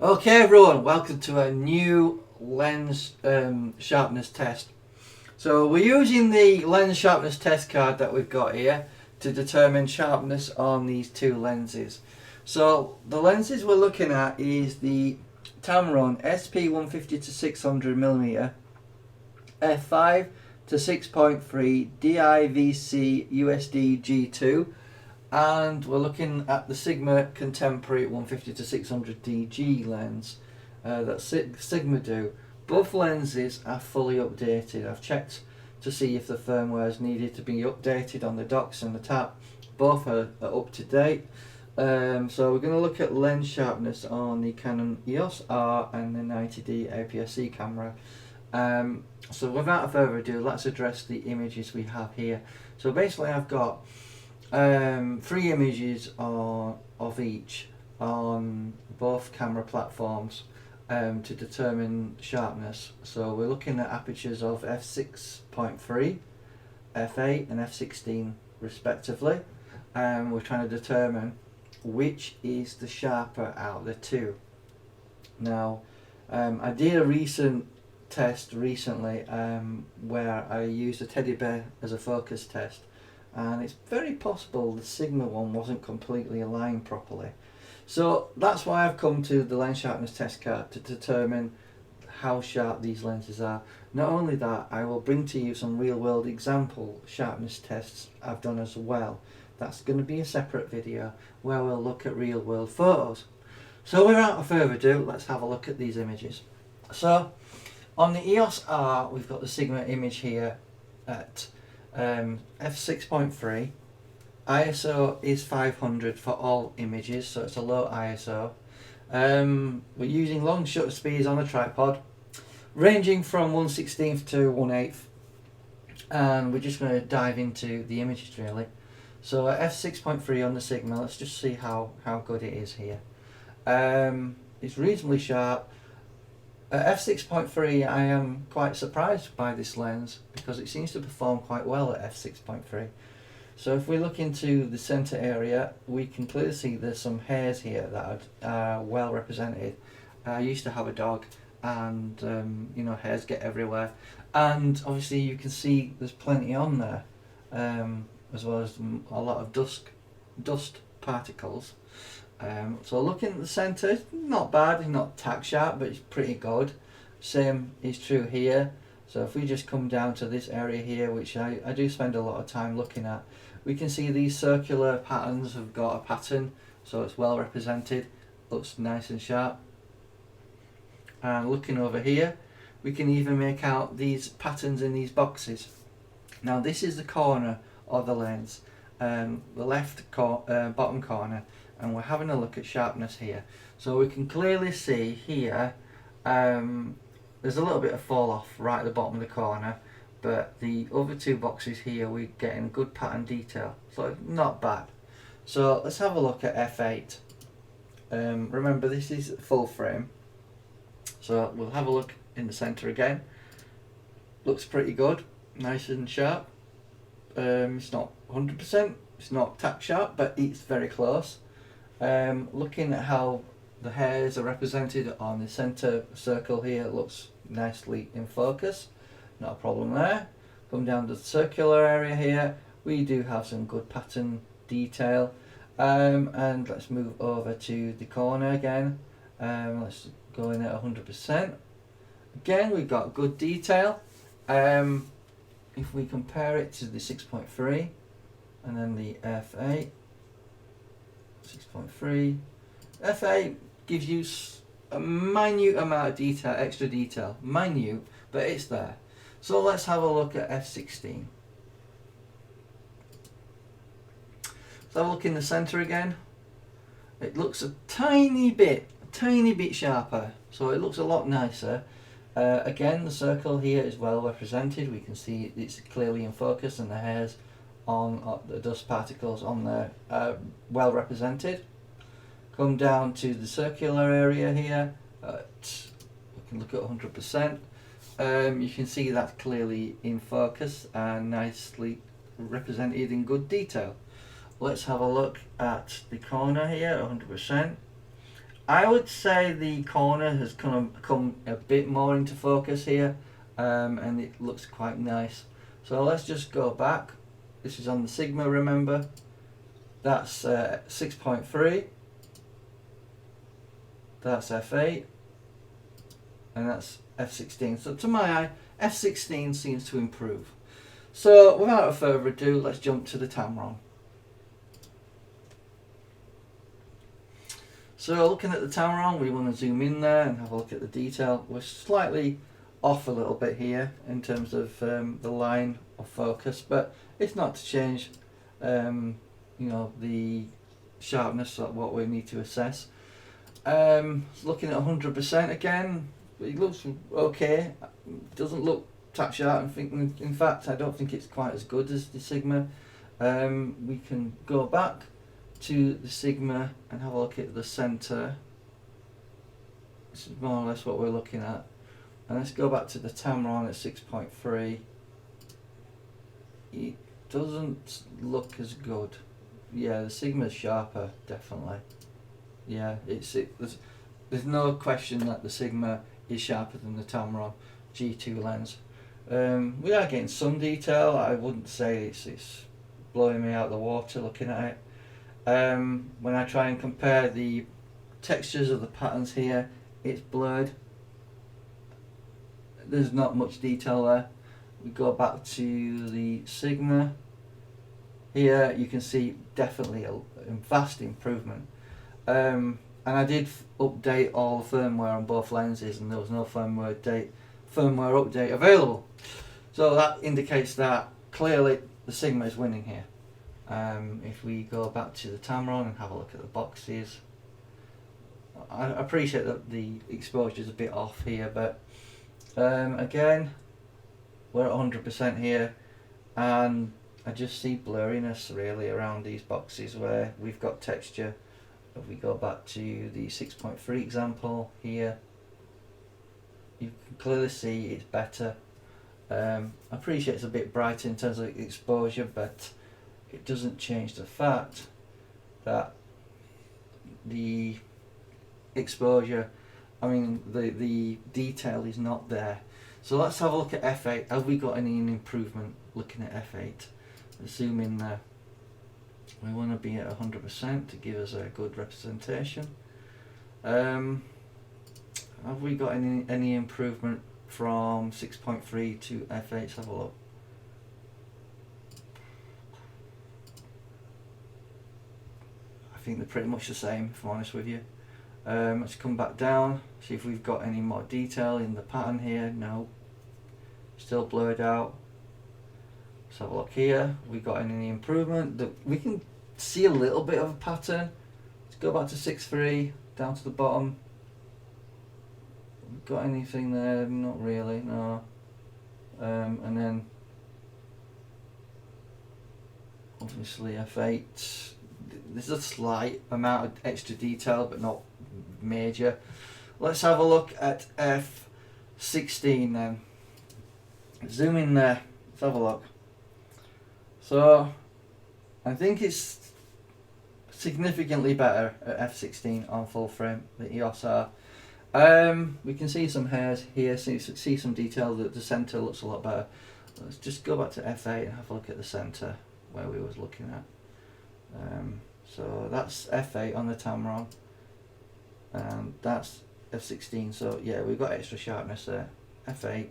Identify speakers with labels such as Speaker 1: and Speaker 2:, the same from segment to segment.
Speaker 1: Okay everyone, welcome to a new lens sharpness test. So we're using the lens sharpness test card that we've got here to determine sharpness on these two lenses. So the lenses we're looking at is the Tamron SP150 to 600mm f5 to 6.3 DIVC USD G2, and we're looking at the Sigma Contemporary 150 to 600 DG lens that Sigma do. Both lenses are fully updated. I've checked to see if the firmware is needed to be updated on the docks and the tap. Both are up to date. So we're going to look at lens sharpness on the Canon EOS R and the 90D APS-C camera. So without further ado, let's address the images we have here. So basically I've got 3 images of each on both camera platforms to determine sharpness. So we're looking at apertures of f6.3, f8 and f16 respectively. We're trying to determine which is the sharper out of the two. Now I did a recent test recently where I used a teddy bear as a focus test, and it's very possible the Sigma one wasn't completely aligned properly. So that's why I've come to the lens sharpness test card to determine how sharp these lenses are. Not only that, I will bring to you some real world example sharpness tests I've done as well. That's going to be a separate video where we'll look at real world photos. So without further ado, let's have a look at these images. So on the EOS R, we've got the Sigma image here at f6.3. ISO is 500 for all images, so it's a low ISO. We're using long shutter speeds on a tripod, ranging from 1/16 to 1/8, and we're just going to dive into the images really. So at f6.3 on the Sigma, let's just see how good it is here. It's reasonably sharp. At f6.3 I am quite surprised by this lens because it seems to perform quite well at f6.3. So if we look into the centre area, we can clearly see there's some hairs here that are well represented. I used to have a dog, and you know, hairs get everywhere, and obviously you can see there's plenty on there, as well as a lot of dust particles. So looking at the centre, it's not bad, it's not tack sharp, but it's pretty good. Same is true here. So if we just come down to this area here, which I do spend a lot of time looking at, we can see these circular patterns have got a pattern, so it's well represented, looks nice and sharp. And looking over here, we can even make out these patterns in these boxes. Now this is the corner of the lens, the left bottom corner, and we're having a look at sharpness here. So we can clearly see here there's a little bit of fall off right at the bottom of the corner, but the other two boxes here we're getting good pattern detail, so not bad. So let's have a look at f8. Remember, this is full frame, so we'll have a look in the center again. Looks pretty good, nice and sharp. It's not 100%, it's not tack sharp, but it's very close. Looking at how the hairs are represented on the center circle here, it looks nicely in focus, not a problem there. Come down to the circular area here, we do have some good pattern detail. And let's move over to the corner again. Let's go in at 100%. Again, we've got good detail. If we compare it to the 6.3 and then the f8, 6.3, f8 gives you a minute amount of detail, extra detail, minute, but it's there. So let's have a look at f16. So have a look in the center again. It looks a tiny bit sharper, so it looks a lot nicer. Again, the circle here is well represented. We can see it's clearly in focus, and the hairs on the dust particles on there are well represented. Come down to the circular area here, we can look at 100%. You can see that's clearly in focus and nicely represented in good detail. Let's have a look at the corner here, 100%. I would say the corner has come a bit more into focus here, and it looks quite nice. So let's just go back. This is on the Sigma, remember. That's 6.3. That's f8. And that's f16. So to my eye, f16 seems to improve. So without further ado, let's jump to the Tamron. So looking at the Tamron, we want to zoom in there and have a look at the detail. We're slightly off a little bit here in terms of the line of focus, but it's not to change the sharpness of what we need to assess. Looking at 100% again, it looks okay. It doesn't look tap sharp. In fact, I don't think it's quite as good as the Sigma. We can go back to the Sigma and have a look at the center. This is more or less what we're looking at. And let's go back to the Tamron at 6.3. It doesn't look as good. Yeah, the Sigma's sharper, definitely. Yeah, there's no question that the Sigma is sharper than the Tamron G2 lens. We are getting some detail. I wouldn't say it's blowing me out of the water looking at it. When I try and compare the textures of the patterns here, it's blurred. There's not much detail there. We go back to the Sigma. Here you can see definitely a vast improvement. And I did update all the firmware on both lenses, and there was no firmware update available. So that indicates that clearly the Sigma is winning here. If we go back to the Tamron and have a look at the boxes, I appreciate that the exposure is a bit off here, but again, we're at 100% here, and I just see blurriness really around these boxes where we've got texture. If we go back to the 6.3 example here, you can clearly see it's better. I appreciate it's a bit brighter in terms of exposure, but it doesn't change the fact that the exposure, the detail is not there. So let's have a look at f8. Have we got any improvement looking at f8? Let's zoom in there. We want to be at 100% to give us a good representation. Have we got any improvement from 6.3 to f8? Let's have a look. I think they're pretty much the same, if I'm honest with you. Let's come back down, see if we've got any more detail in the pattern here. No, still blurred out. Let's have a look here. We got any improvement? We can see a little bit of a pattern. Let's go back to 6.3 down to the bottom. Got anything there? Not really, no. And then obviously f8. There's a slight amount of extra detail, but not major. Let's have a look at f16 then. Zoom in there. Let's have a look. So I think it's significantly better at f16 on full frame, the EOS R. We can see some hairs here, see some detail. That the center looks a lot better. Let's just go back to f8 and have a look at the center where we was looking at. So that's f8 on the Tamron, and that's f16. So yeah, we've got extra sharpness there. f8,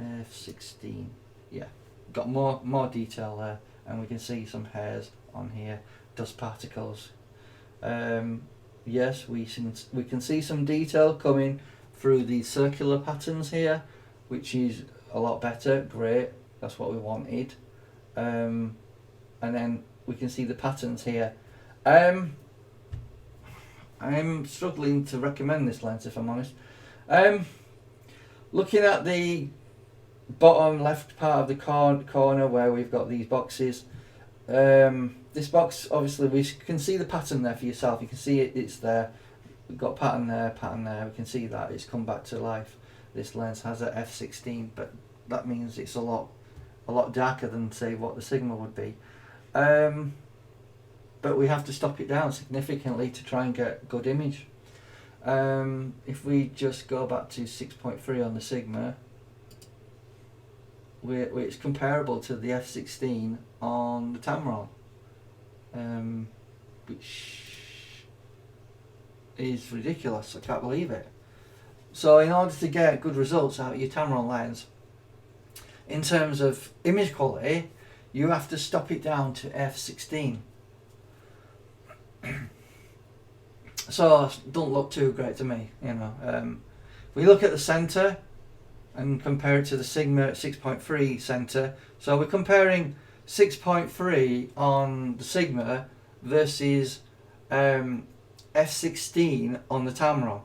Speaker 1: f16. Yeah, got more detail there, and we can see some hairs on here, dust particles. Yes, we can see some detail coming through the circular patterns here, which is a lot better. Great, that's what we wanted. And then we can see the patterns here. I'm struggling to recommend this lens, if I'm honest. Looking at the bottom left part of the corner where we've got these boxes, this box, obviously we can see the pattern there for yourself. You can see it's there. We've got pattern there, we can see that it's come back to life. This lens has a f16, but that means it's a lot darker than, say, what the Sigma would be. But we have to stop it down significantly to try and get good image. If we just go back to 6.3 on the Sigma, it's comparable to the f16 on the Tamron, which is ridiculous. I can't believe it. So in order to get good results out of your Tamron lens, in terms of image quality, you have to stop it down to f16. So it don't look too great to me, you know. If we look at the center and compare it to the Sigma at 6.3 center, so we're comparing 6.3 on the Sigma versus f16 on the Tamron,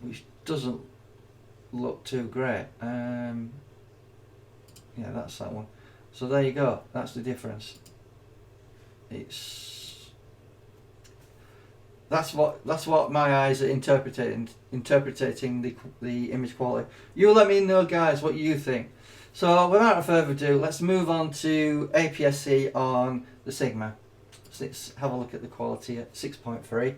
Speaker 1: which doesn't look too great. Yeah, that's that one. So there you go. That's the difference. That's what my eyes are interpreting the image quality. You let me know, guys, what you think. So without further ado, let's move on to APS-C on the Sigma. So let's have a look at the quality at 6.3.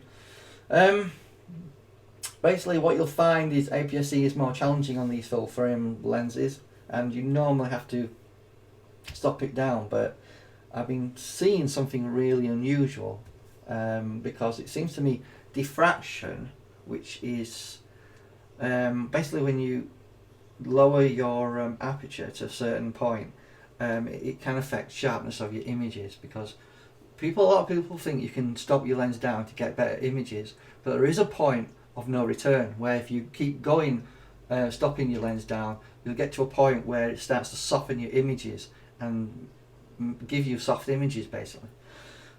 Speaker 1: Basically what you'll find is APS-C is more challenging on these full frame lenses, and you normally have to stop it down, but I've been seeing something really unusual, because it seems to me diffraction, which is basically when you lower your aperture to a certain point, it can affect sharpness of your images, because a lot of people think you can stop your lens down to get better images, but there is a point of no return where if you keep going, stopping your lens down, you'll get to a point where it starts to soften your images and give you soft images basically.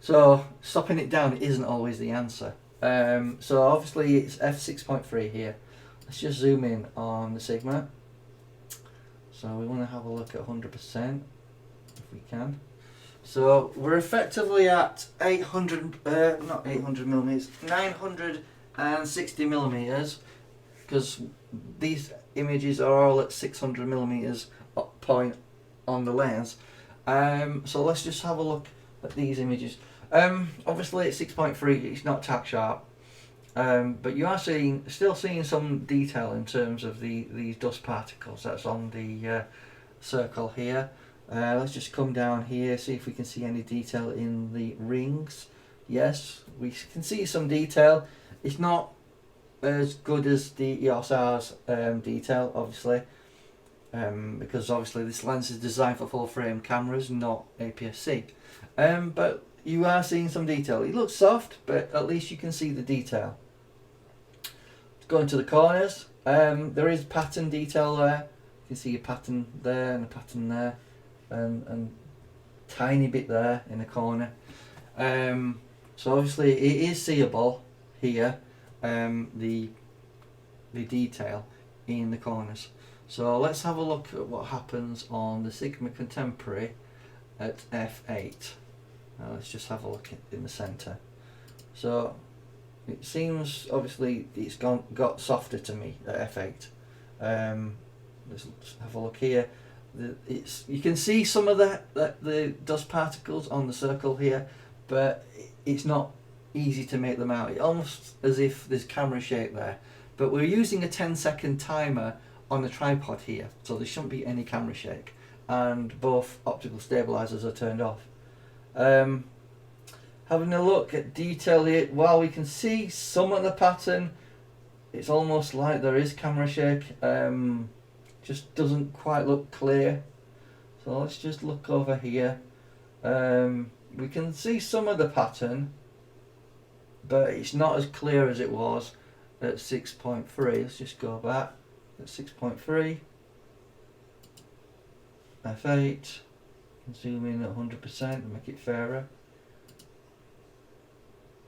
Speaker 1: So stopping it down isn't always the answer. So obviously it's f6.3 here. Let's just zoom in on the Sigma. So we want to have a look at 100% if we can. So we're effectively at 960 millimeters, because these images are all at 600 millimeters point on the lens. So let's just have a look at these images. Obviously at 6.3 it's not tack sharp, but you are still seeing some detail in terms of these dust particles that's on the circle here. Let's just come down here, see if we can see any detail in the rings. Yes, we can see some detail. It's not as good as the EOS R's detail, obviously, because obviously this lens is designed for full frame cameras, not APS-C. But you are seeing some detail. It looks soft, but at least you can see the detail. Going to the corners, there is pattern detail there. You can see a pattern there and a pattern there, and tiny bit there in the corner. So obviously it is seeable here, the detail in the corners. So let's have a look at what happens on the Sigma Contemporary at f8. Now let's just have a look in the center. So it seems obviously it's got softer to me at f8. Let's have a look here. You can see some of the dust particles on the circle here, but it's not easy to make them out. It's almost as if there's camera shake there, but we're using a 10-second timer on the tripod here, so there shouldn't be any camera shake, and both optical stabilizers are turned off. Having a look at detail here, while we can see some of the pattern, it's almost like there is camera shake. Just doesn't quite look clear. So let's just look over here. We can see some of the pattern, but it's not as clear as it was at 6.3. Let's just go back at 6.3, f8, and zoom in at 100% and make it fairer.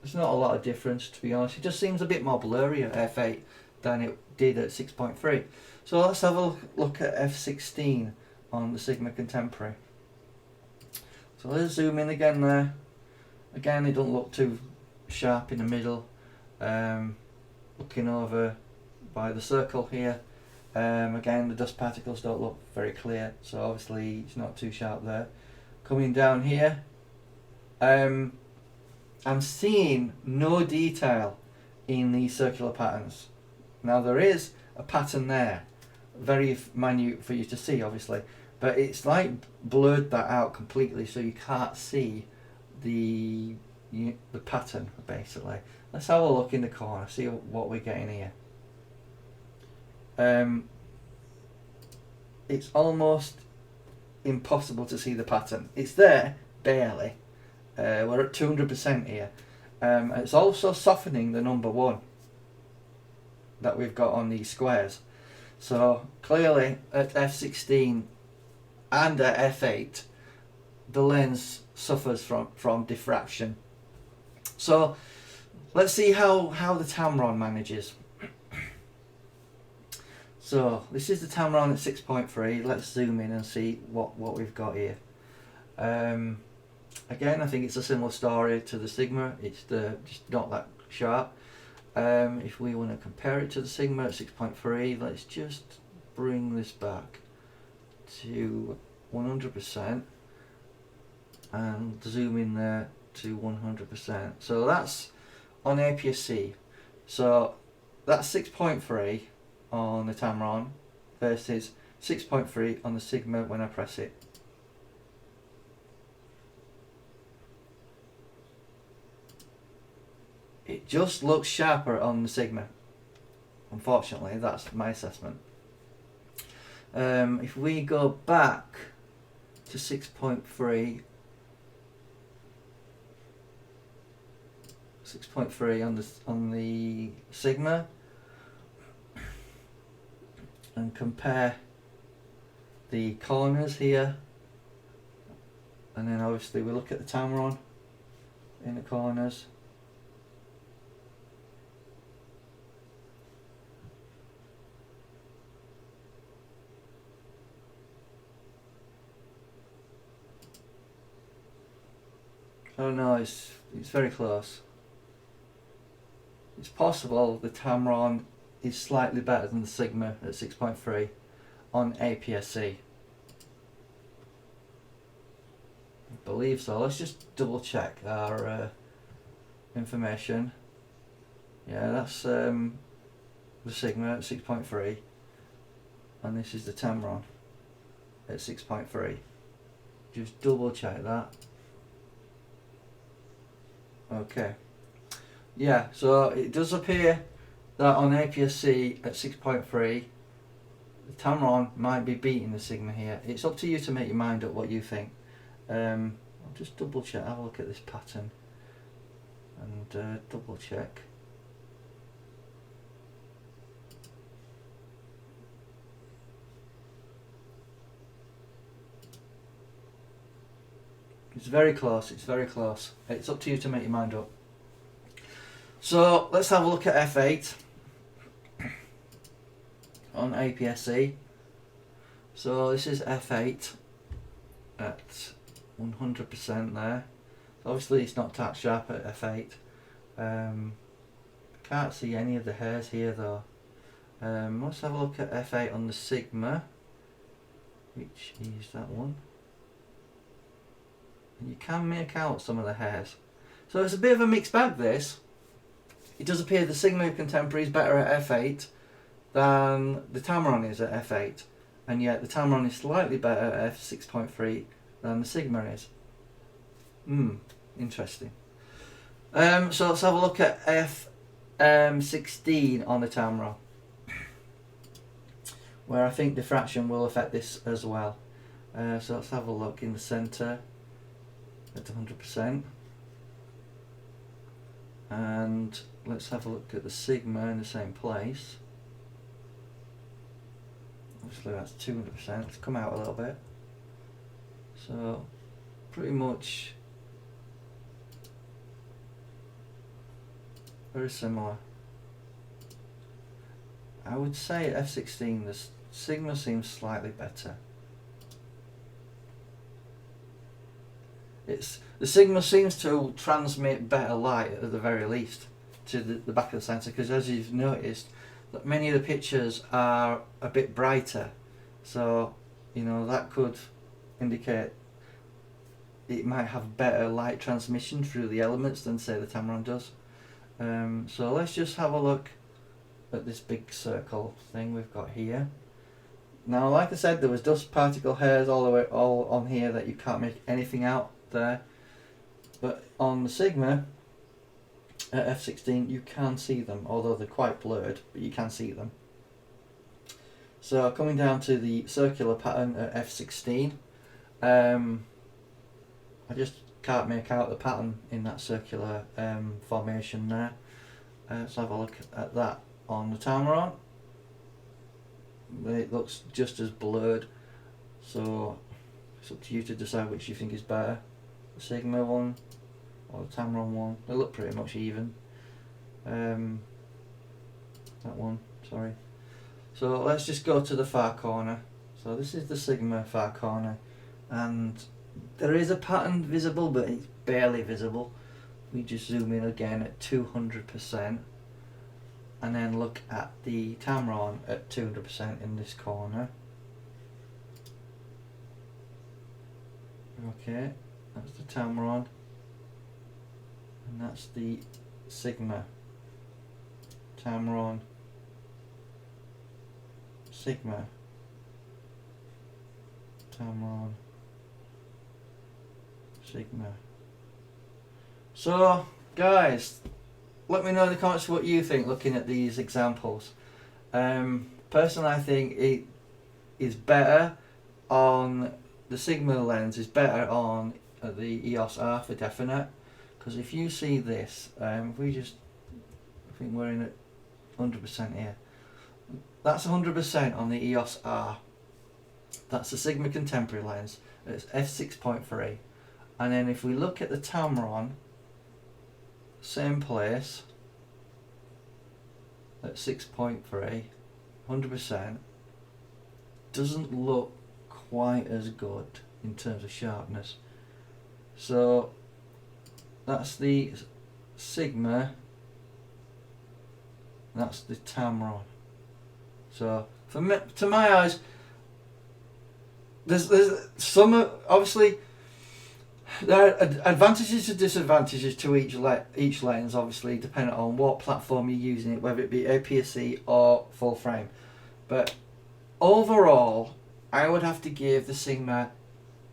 Speaker 1: There's not a lot of difference, to be honest. It just seems a bit more blurry at f8 than it did at 6.3. So let's have a look at f16 on the Sigma Contemporary. So let's zoom in again there. Again, it don't look too sharp in the middle. Looking over by the circle here, again the dust particles don't look very clear, so obviously it's not too sharp there. Coming down here, I'm seeing no detail in these circular patterns. Now there is a pattern there, very minute for you to see obviously, but it's like blurred that out completely so you can't see the pattern basically. Let's have a look in the corner, see what we're getting here. It's almost impossible to see the pattern. It's there, barely. We're at 200% here. It's also softening the number 1 that we've got on these squares. So clearly at f16 and at f8 the lens suffers from diffraction. So let's see how the Tamron manages. So this is the Tamron at 6.3. Let's zoom in and see what we've got here. Again, I think it's a similar story to the Sigma. It's just not that sharp. If we want to compare it to the Sigma at 6.3, let's just bring this back to 100% and zoom in there to 100%. So that's on APS-C. So that's 6.3 on the Tamron versus 6.3 on the Sigma when I press it. It just looks sharper on the Sigma. Unfortunately, that's my assessment. If we go back to 6.3, 6.3 on the Sigma, and compare the corners here, and then obviously we look at the Tamron in the corners. Oh no, it's very close. It's possible the Tamron is slightly better than the Sigma at 6.3 on APS-C. I believe so. Let's just double check our information. Yeah, that's the Sigma at 6.3 and this is the Tamron at 6.3. Just double check that. Okay. Yeah, so it does appear that on APS-C at 6.3 the Tamron might be beating the Sigma here. It's up to you to make your mind up what you think. I'll just double check, have a look at this pattern and double check. It's very close, it's very close. It's up to you to make your mind up. So let's have a look at F8 on APS-C. So this is F8 at 100% there. Obviously it's not that sharp at F8. Can't see any of the hairs here though. Let's have a look at F8 on the Sigma, which is that one. And you can make out some of the hairs. So it's a bit of a mixed bag this. It does appear the Sigma Contemporary is better at F8 than the Tamron is at F8, and yet the Tamron is slightly better at F6.3 than the Sigma is. Interesting. So let's have a look at F16 on the Tamron, where I think diffraction will affect this as well. So let's have a look in the centre at 100%. And let's have a look at the Sigma in the same place. Obviously that's 200%, it's come out a little bit. So pretty much very similar. I would say at F16 the Sigma seems slightly better. The Sigma seems to transmit better light at the very least to the back of the sensor, because as you've noticed that many of the pictures are a bit brighter, so you know that could indicate it might have better light transmission through the elements than say the Tamron does. So let's just have a look at this big circle thing we've got here. Now, like I said, there was dust particle hairs all on here that you can't make anything out there. But on the Sigma at f16, you can see them, although they're quite blurred, but you can see them. So coming down to the circular pattern at f16, I just can't make out the pattern in that circular formation there. Let's have a look at that on the Tamron. It looks just as blurred, so it's up to you to decide which you think is better, the Sigma one or the Tamron one. They look pretty much even. That one, sorry. So let's just go to the far corner. So this is the Sigma far corner, and there is a pattern visible, but it's barely visible. We just zoom in again at 200%, and then look at the Tamron at 200% in this corner. Okay, that's the Tamron, and that's the Sigma. Tamron, Sigma, Tamron, Sigma. So guys, let me know in the comments what you think looking at these examples. Personally, I think it is better on the Sigma lens, is better on the EOS R for definite, because if you see this, if we just, I think we're in at 100% here, that's 100% on the EOS R. That's the Sigma contemporary lens. It's f6.3. And then if we look at the Tamron, same place, at 6.3, 100%, doesn't look quite as good in terms of sharpness. So that's the Sigma, that's the Tamron. So for me, to my eyes, there's some, obviously there are advantages and disadvantages to each lens, obviously depending on what platform you're using it, whether it be APS-C or full frame. But overall, I would have to give the Sigma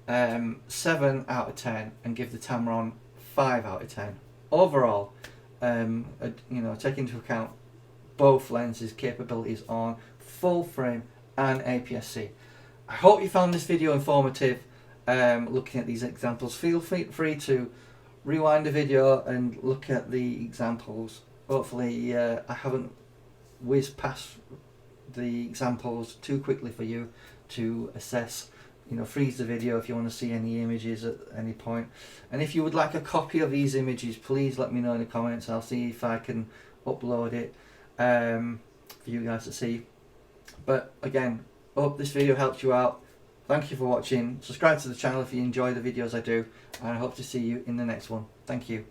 Speaker 1: 7 out of 10 and give the Tamron 5 out of 10 overall. You know, take into account both lenses' capabilities on full frame and APS-C. I hope you found this video informative. Looking at these examples, feel free to rewind the video and look at the examples. Hopefully I haven't whizzed past the examples too quickly for you to assess. You know, freeze the video if you want to see any images at any point. And if you would like a copy of these images, please let me know in the comments. I'll see if I can upload it for you guys to see. But again, hope this video helped you out. Thank you for watching. Subscribe to the channel if you enjoy the videos I do, and I hope to see you in the next one. Thank you.